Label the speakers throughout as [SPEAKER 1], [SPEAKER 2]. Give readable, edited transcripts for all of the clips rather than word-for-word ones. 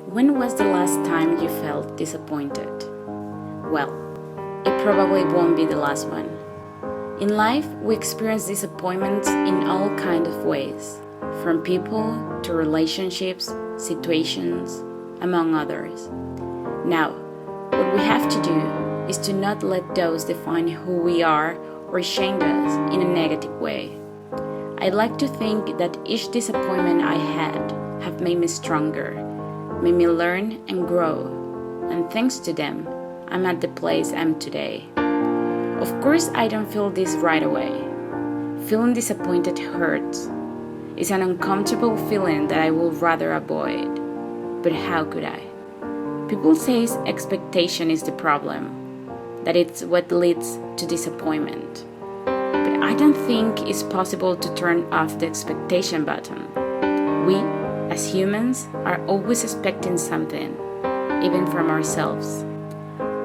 [SPEAKER 1] When was the last time you felt disappointed? Well, it probably won't be the last one. In life, we experience disappointments in all kinds of ways, from people to relationships, situations, among others. Now, what we have to do is to not let those define who we are or change us in a negative way. I'd like to think that each disappointment I had have made me stronger, made me learn and grow, and thanks to them, I'm at the place I'm today. Of course, I don't feel this right away. Feeling disappointed hurts. It's an uncomfortable feeling that I would rather avoid. But how could I? People say expectation is the problem, that it's what leads to disappointment. But I don't think it's possible to turn off the expectation button. We, as humans, are always expecting something, even from ourselves.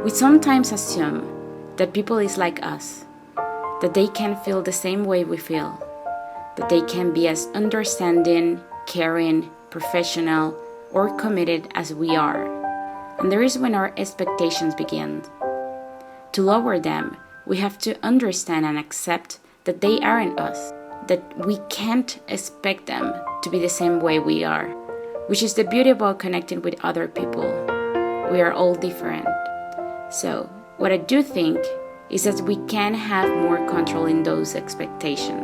[SPEAKER 1] We sometimes assume that people is like us, that they can feel the same way we feel, that they can be as understanding, caring, professional, or committed as we are. And there is when our expectations begin. To lower them, we have to understand and accept that they aren't us, that we can't expect them to be the same way we are, which is the beauty about connecting with other people. We are all different. So, what I do think is that we can have more control in those expectations.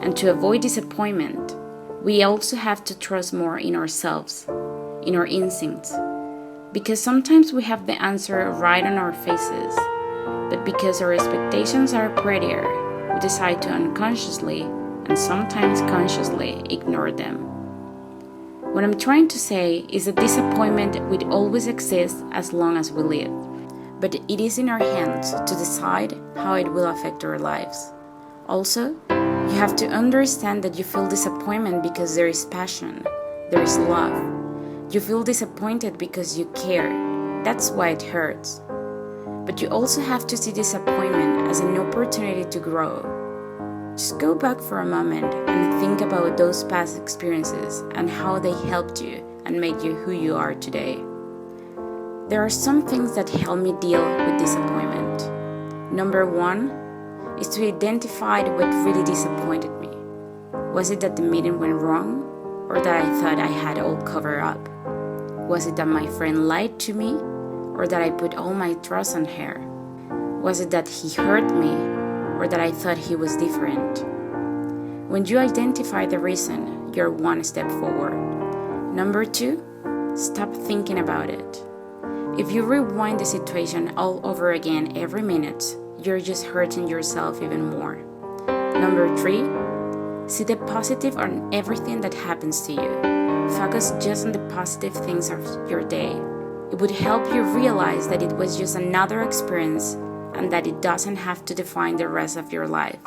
[SPEAKER 1] And to avoid disappointment, we also have to trust more in ourselves, in our instincts. Because sometimes we have the answer right on our faces, but because our expectations are prettier, we decide to unconsciously and sometimes consciously ignore them. What I'm trying to say is that disappointment will always exist as long as we live. But it is in our hands to decide how it will affect our lives. Also, you have to understand that you feel disappointment because there is passion, there is love. You feel disappointed because you care. That's why it hurts. But you also have to see disappointment as an opportunity to grow. Just go back for a moment and think about those past experiences and how they helped you and made you who you are today. There are some things that help me deal with disappointment. Number one is to identify what really disappointed me. Was it that the meeting went wrong, or that I thought I had all covered up? Was it that my friend lied to me, or that I put all my trust on her? Was it that he hurt me, or that I thought he was different? When you identify the reason, you're one step forward. Number two, stop thinking about it. If you rewind the situation all over again every minute, you're just hurting yourself even more. Number three, see the positive on everything that happens to you. Focus just on the positive things of your day. It would help you realize that it was just another experience and that it doesn't have to define the rest of your life.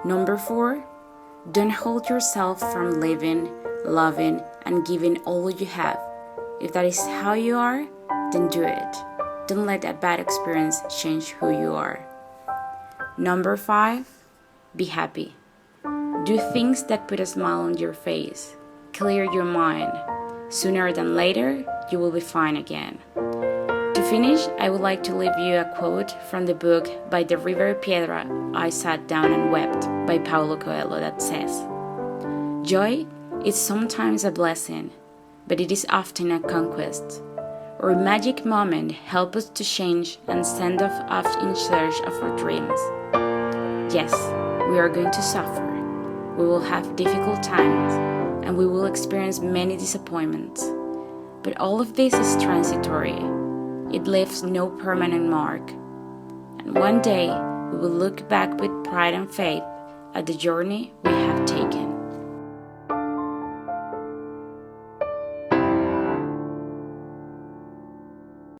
[SPEAKER 1] Number four, don't hold yourself from living, loving, and giving all you have. If that is how you are, then do it. Don't let a bad experience change who you are. Number five, be happy. Do things that put a smile on your face. Clear your mind. Sooner than later, you will be fine again. To finish, I would like to leave you a quote from the book By the River Piedra, I Sat Down and Wept by Paulo Coelho that says, "Joy is sometimes a blessing, but it is often a conquest. Our magic moment helps us to change and send off in search of our dreams. Yes, we are going to suffer. We will have difficult times, and we will experience many disappointments. But all of this is transitory. It leaves no permanent mark. And one day, we will look back with pride and faith at the journey we have taken."